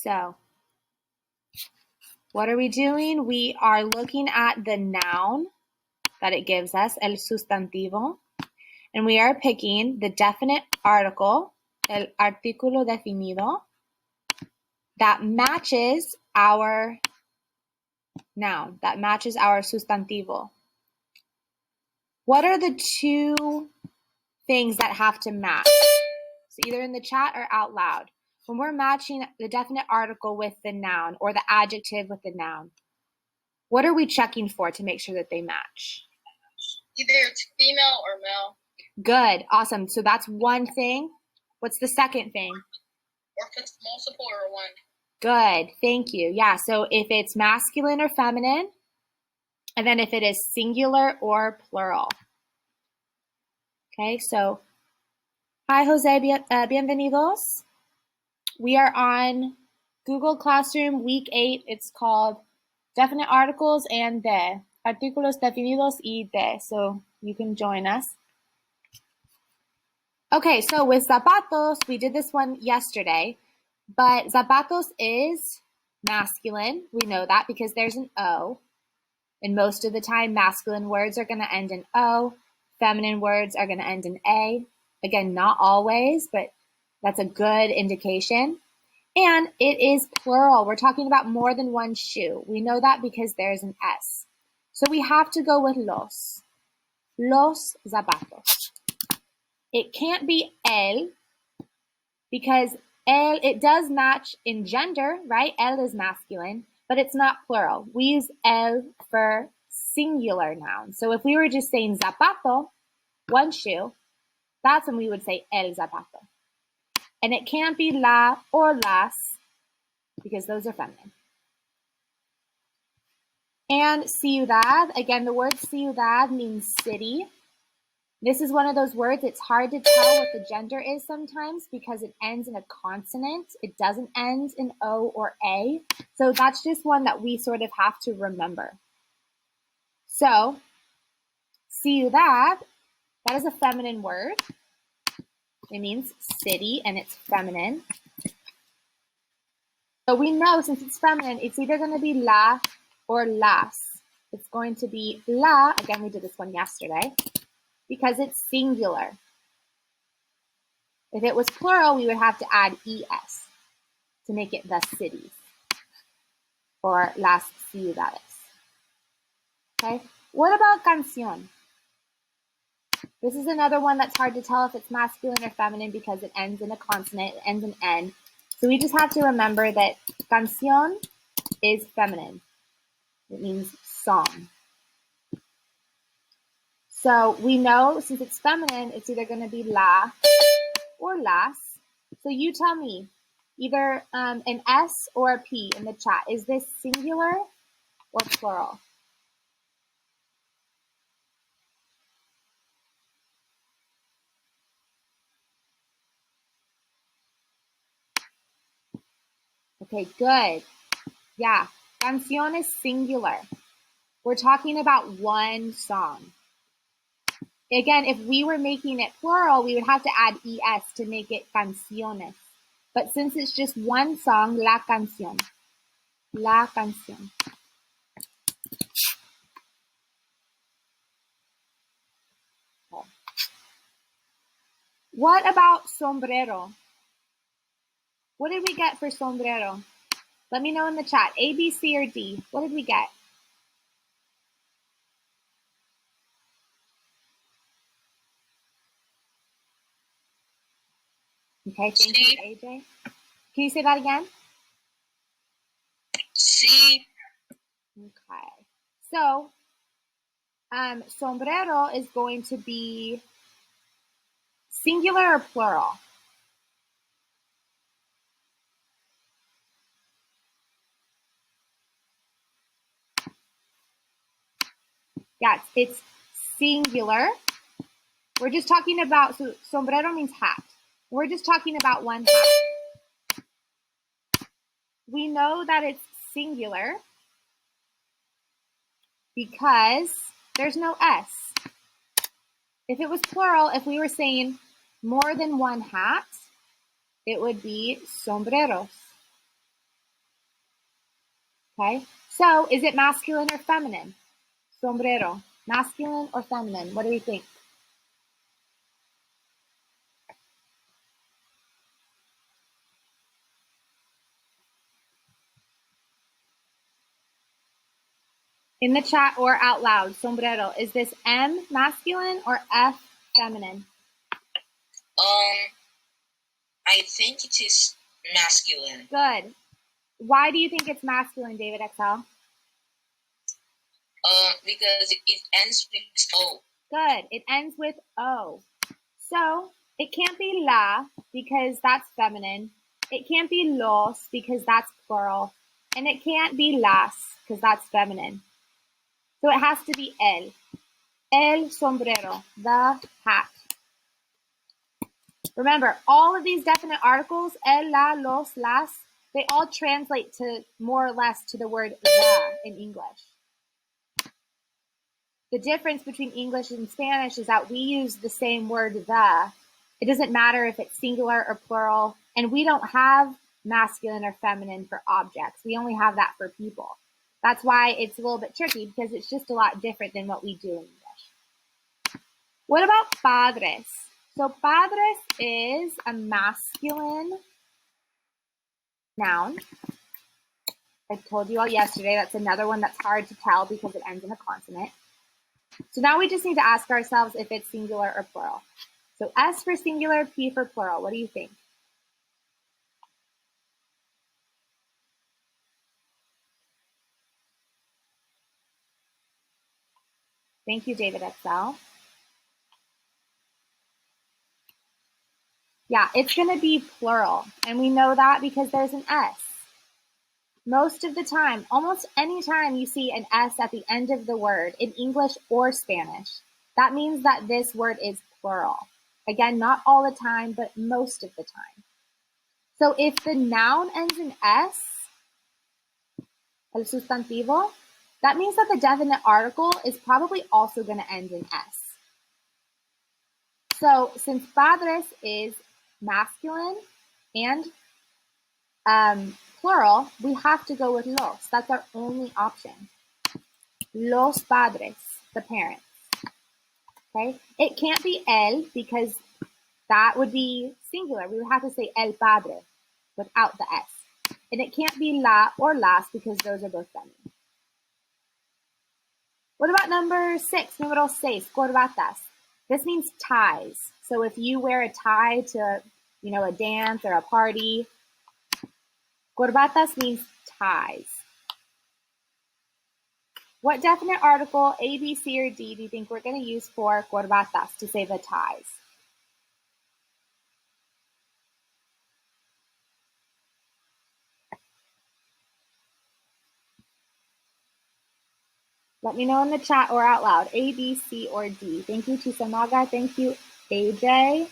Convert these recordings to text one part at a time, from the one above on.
So, what are we doing? We are looking at the noun that it gives us, el sustantivo, and we are picking the definite article, el artículo definido, that matches our noun, that matches our sustantivo. What are the two things that have to match? So either in the chat or out loud. When we're matching the definite article with the noun or the adjective with the noun, what are we checking for to make sure that they match? Either it's female or male. Good, awesome. So that's one thing. What's the second thing? Or if it's multiple or one. Good, thank you. Yeah, so if it's masculine or feminine, and then if it is singular or plural. Okay, so hi, Jose, bienvenidos. We are on Google Classroom Week 8. It's called Definite Articles and de. Artículos definidos y de. So you can join us. Okay, so with zapatos, we did this one yesterday, but zapatos is masculine. We know that because there's an O. And most of the time, masculine words are going to end in O. Feminine words are going to end in A. Again, not always, but that's a good indication. And it is plural. We're talking about more than one shoe. We know that because there's an S. So we have to go with los. Los zapatos. It can't be el because el, it does match in gender, right? El is masculine, but it's not plural. We use el for singular nouns. So if we were just saying zapato, one shoe, that's when we would say el zapato. And it can't be la or las because those are feminine. And ciudad, again, the word ciudad means city. This is one of those words, it's hard to tell what the gender is sometimes because it ends in a consonant. It doesn't end in O or A. So that's just one that we sort of have to remember. So, ciudad, that is a feminine word. It means city and it's feminine. So we know since it's feminine, it's either going to be la or las. It's going to be la, again, we did this one yesterday, because it's singular. If it was plural, we would have to add es to make it the cities or las ciudades. Okay, what about canción? This is another one that's hard to tell if it's masculine or feminine because it ends in a consonant, it ends in N. So we just have to remember that canción is feminine. It means song. So we know since it's feminine, it's either going to be la or las. So you tell me, either an S or a P in the chat. Is this singular or plural? Okay, good. Yeah, canción is singular. We're talking about one song. Again, if we were making it plural, we would have to add es to make it canciones. But since it's just one song, la canción. La canción. Okay. What about sombrero? What did we get for sombrero? Let me know in the chat. A, B, C, or D. What did we get? Okay, thank you, AJ. Can you say that again? C. Okay. So, sombrero is going to be singular or plural? Yes, it's singular. We're just talking about, so sombrero means hat. We're just talking about one hat. We know that it's singular because there's no S. If it was plural, if we were saying more than one hat, it would be sombreros. Okay, so is it masculine or feminine? Sombrero, masculine or feminine? What do we think? In the chat or out loud, sombrero. Is this M masculine or F feminine? I think it is masculine. Good. Why do you think it's masculine, David XL? Because it ends with O. Good. It ends with O. So it can't be la because that's feminine. It can't be los because that's plural. And it can't be las because that's feminine. So it has to be el. El sombrero, the hat. Remember, all of these definite articles, el, la, los, las, they all translate to more or less to the word the in English. The difference between English and Spanish is that we use the same word the. It doesn't matter if it's singular or plural, and we don't have masculine or feminine for objects. We only have that for people. That's why it's a little bit tricky because it's just a lot different than what we do in English. What about padres? So padres is a masculine noun. I told you all yesterday, that's another one that's hard to tell because it ends in a consonant. So now we just need to ask ourselves if it's singular or plural. So S for singular, P for plural. What do you think? Thank you, David XL. Yeah, it's going to be plural. And we know that because there's an S. Most of the time, almost any time you see an S at the end of the word in English or Spanish, that means that this word is plural. Again, not all the time, but most of the time. So if the noun ends in S, el sustantivo, that means that the definite article is probably also going to end in S. So since padres is masculine and plural, we have to go with los. That's our only option. Los padres, the parents. Okay? It can't be el because that would be singular. We would have to say el padre without the S. And it can't be la or las because those are both feminine. What about number 6, número 6, corbatas? This means ties. So if you wear a tie to, a dance or a party, corbatas means ties. What definite article, A, B, C, or D, do you think we're going to use for corbatas to say the ties? Let me know in the chat or out loud. A, B, C, or D. Thank you, Chisamaga. Thank you, AJ.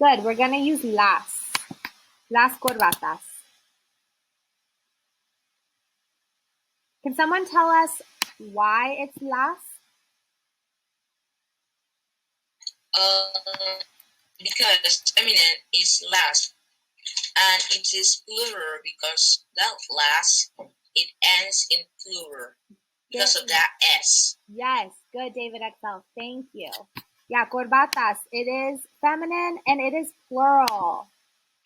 Good. We're going to use las. Las corbatas. Can someone tell us why it's las? Because feminine is last, and it is plural because that last, it ends in plural because of that S. Yes, good, David XL. Thank you. Yeah, corbatas, it is feminine and it is plural.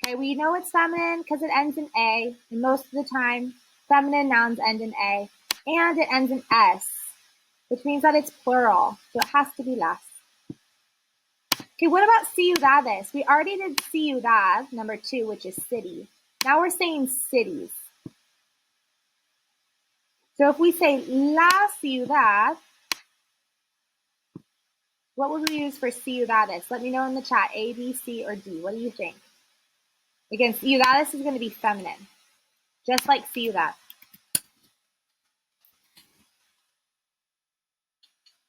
Okay, we know it's feminine because it ends in A, and most of the time, feminine nouns end in A, and it ends in S, which means that it's plural, so it has to be las. Okay, what about ciudades? We already did ciudad, number 2, which is city. Now we're saying cities. So if we say la ciudad, what would we use for ciudades? Let me know in the chat, A, B, C, or D. What do you think? Again, ciudades is going to be feminine, just like ciudad.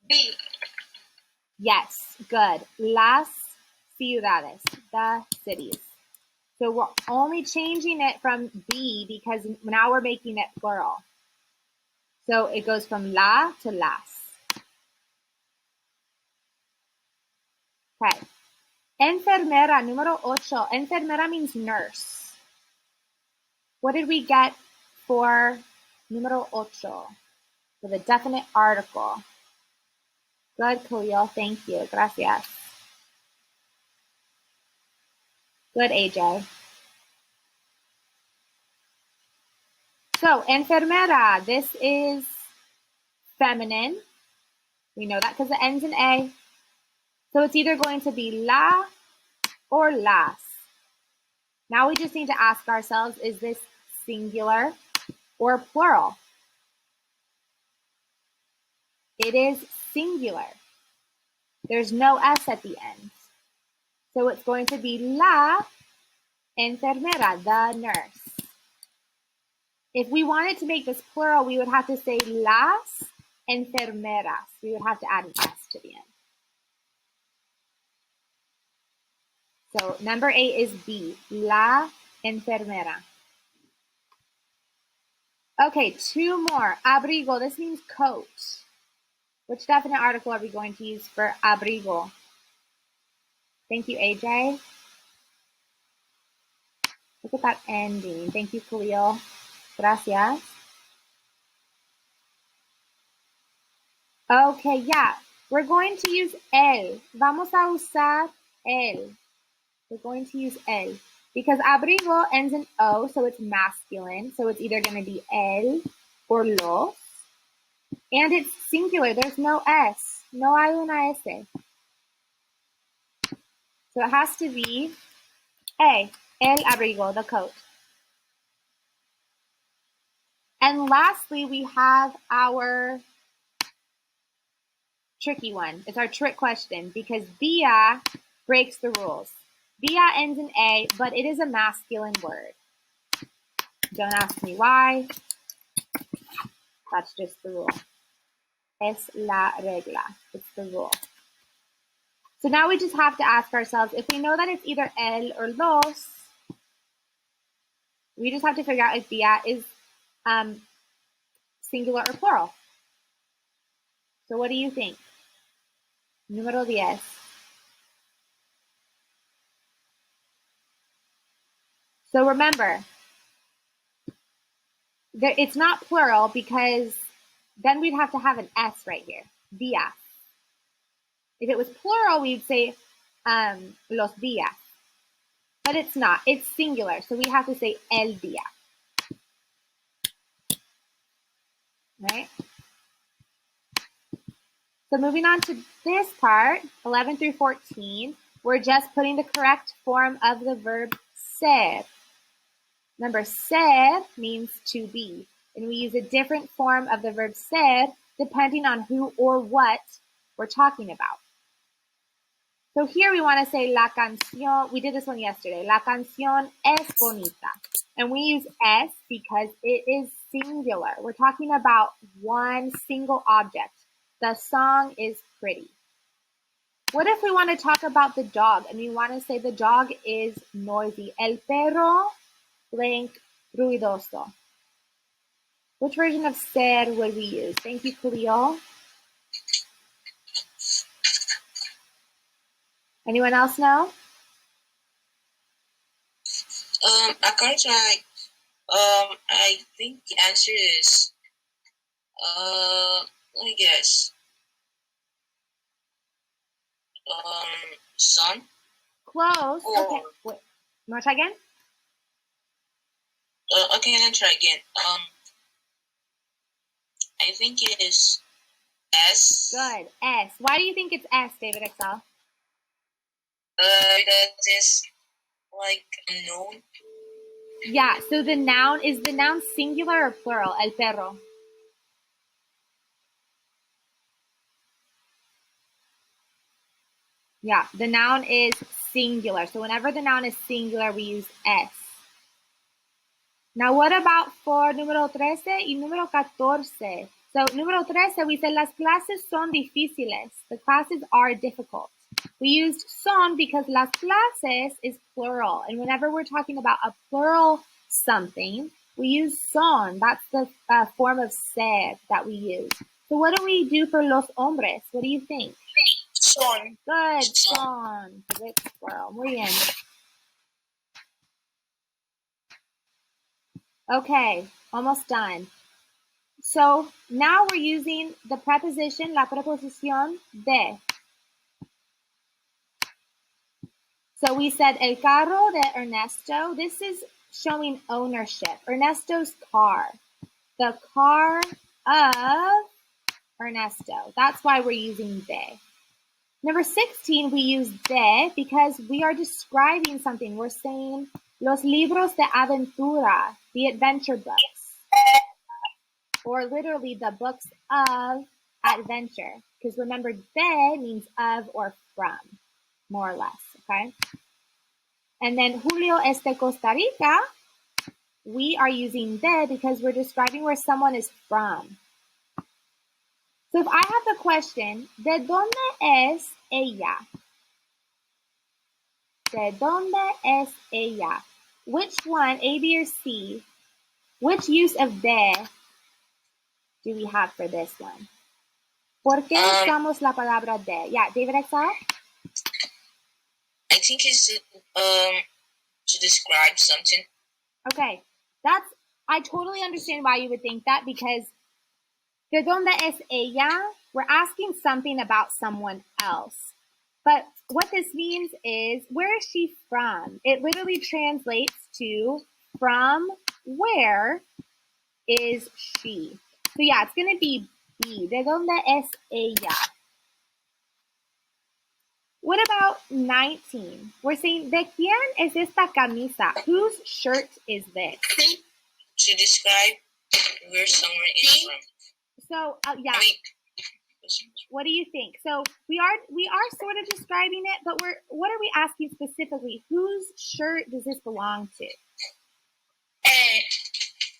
B. Yes, good. Las ciudades, the cities. So we're only changing it from B because now we're making it plural. So it goes from la to las. Okay. Enfermera, número 8. Enfermera means nurse. What did we get for número 8? For the definite article. Good, Khalil. Thank you. Gracias. Good, AJ. So, enfermera, this is feminine. We know that because it ends in A. So it's either going to be la or las. Now we just need to ask ourselves, is this singular or plural? It is singular. There's no S at the end. So it's going to be la enfermera, the nurse. If we wanted to make this plural, we would have to say las enfermeras. We would have to add an S to the end. So number 8 is B, la enfermera. Okay, 2 more. Abrigo, this means coat. Which definite article are we going to use for abrigo? Thank you, AJ. Look at that ending. Thank you, Khalil. Gracias. Okay, yeah. We're going to use el. Vamos a usar el. We're going to use el. Because abrigo ends in O, so it's masculine. So it's either going to be el or los. And it's singular. There's no S. No hay una S. So it has to be A, el abrigo, the coat. And lastly, we have our tricky one. It's our trick question because via breaks the rules. Via ends in A, but it is a masculine word. Don't ask me why. That's just the rule. Es la regla. It's the rule. So now we just have to ask ourselves, if we know that it's either el or los, we just have to figure out if via is singular or plural. So what do you think? Número 10. So remember, it's not plural because then we'd have to have an S right here, via. If it was plural, we'd say los días. But it's not. It's singular, so we have to say el día. Right? So moving on to this part, 11 through 14, we're just putting the correct form of the verb ser. Remember, ser means to be, and we use a different form of the verb ser depending on who or what we're talking about. So here we want to say la canción, we did this one yesterday, la canción es bonita. And we use es because it is singular. We're talking about one single object. The song is pretty. What if we want to talk about the dog and we want to say the dog is noisy? El perro blank ruidoso. Which version of ser would we use? Thank you, Khalil. Anyone else know? According to I think the answer is, let me guess, son. Close. Or, okay. Wait. You want to try again? Okay, then try again. I think it is S. Good. S. Why do you think it's S, David Excel? That is like a noun. Yeah, so the noun, is the noun singular or plural? El perro. Yeah, the noun is singular. So whenever the noun is singular, we use S. Now what about for número 13 y número 14? So número 13, we said las clases son difíciles. The classes are difficult. We used son because las clases is plural. And whenever we're talking about a plural something, we use son. That's the form of ser that we use. So what do we do for los hombres? What do you think? Son. Good, Son. son. Good squirrel. Muy bien. Okay, almost done. So now we're using the preposition, la preposición de. So we said el carro de Ernesto. This is showing ownership. Ernesto's car. The car of Ernesto. That's why we're using de. Number 16, we use de because we are describing something. We're saying los libros de aventura, the adventure books. Or literally the books of adventure. Because remember, de means of or from, more or less, okay? And then Julio es de Costa Rica. We are using de because we're describing where someone is from. So if I have the question, ¿de dónde es ella? ¿De dónde es ella? Which one, A, B, or C, which use of de do we have for this one? ¿Por qué usamos la palabra de? Yeah, David Exile? I think it's to describe something. Okay, I totally understand why you would think that because ¿de dónde es ella? We're asking something about someone else. But what this means is, where is she from? It literally translates to from where is she? So yeah, it's going to be B. ¿De dónde es ella? What about 19? We're saying, ¿de quién es esta camisa? Whose shirt is this? To describe where someone is from. So, yeah. I mean, what do you think? So we are sort of describing it, but what are we asking specifically? Whose shirt does this belong to?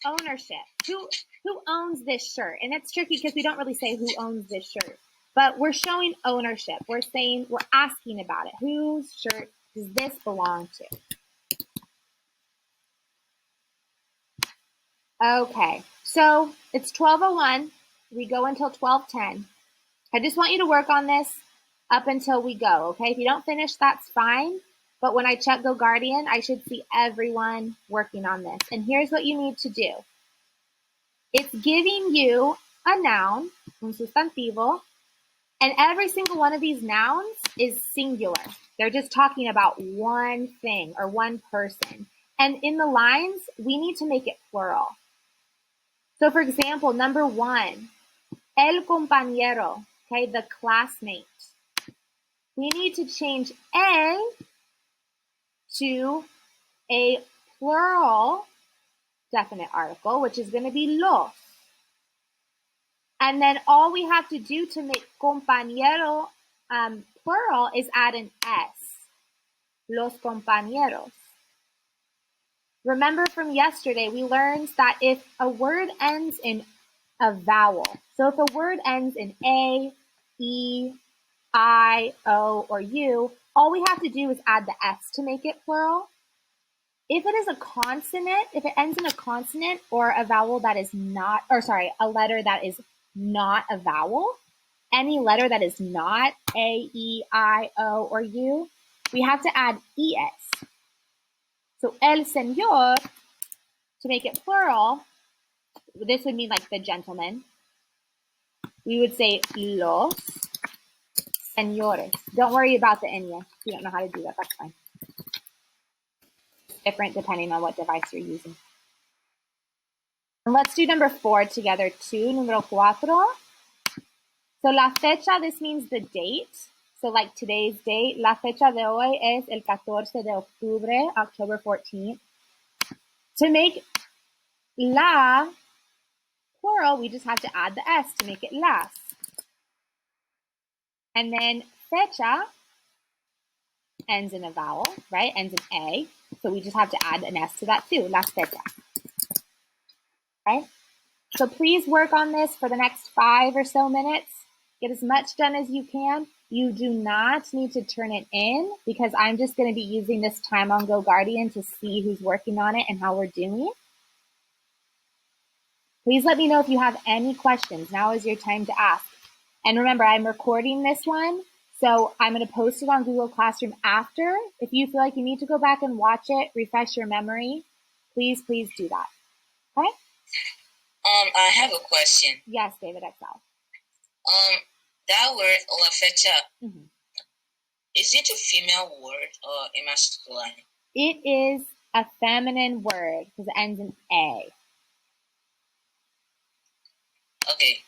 Ownership. Who owns this shirt? And it's tricky because we don't really say who owns this shirt, but we're showing ownership. We're asking about it. Whose shirt does this belong to? Okay, so it's 12:01. We go until 12:10. I just want you to work on this up until we go, okay? If you don't finish, that's fine. But when I check Go Guardian, I should see everyone working on this. And here's what you need to do. It's giving you a noun, un sustantivo, and every single one of these nouns is singular. They're just talking about one thing or one person. And in the lines, we need to make it plural. So for example, number 1, el compañero. Okay, the classmate. We need to change el to a plural definite article, which is going to be los. And then all we have to do to make compañero plural is add an S. Los compañeros. Remember from yesterday, we learned that if a word ends in a vowel, so if a word ends in A, E, I, O, or U, all we have to do is add the S to make it plural. If it is a consonant, if it ends in a consonant or a vowel that is not, or sorry, a letter that is not a vowel, any letter that is not A, E, I, O, or U, we have to add ES. So el señor, to make it plural, this would mean like the gentleman. We would say los señores. Don't worry about the ñ. If you don't know how to do that, that's fine. Different depending on what device you're using. And let's do number 4 together too. Número 4. So la fecha, this means the date. So like today's date, la fecha de hoy es el 14 de octubre, October 14th. To make la plural, we just have to add the S to make it las. And then fecha ends in a vowel, right? Ends in A. So we just have to add an S to that too, las fecha. Okay? So please work on this for the next 5 or so minutes. Get as much done as you can. You do not need to turn it in because I'm just going to be using this time on Go Guardian to see who's working on it and how we're doing. Please let me know if you have any questions. Now is your time to ask. And remember, I'm recording this one, So I'm going to post it on Google Classroom after. If you feel like you need to go back and watch it, refresh your memory, please do that. Okay? I have a question. Yes, David Excel. That word la fecha, Mm-hmm. is it a female word or a masculine? It is a feminine word because it ends in A. Okay.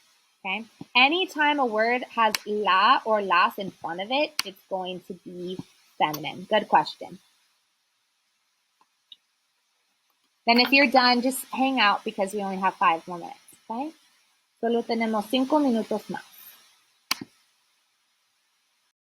Okay? Anytime a word has la or las in front of it, it's going to be feminine. Good question. Then if you're done, just hang out because we only have 5 more minutes. Okay? Solo tenemos 5 minutos más.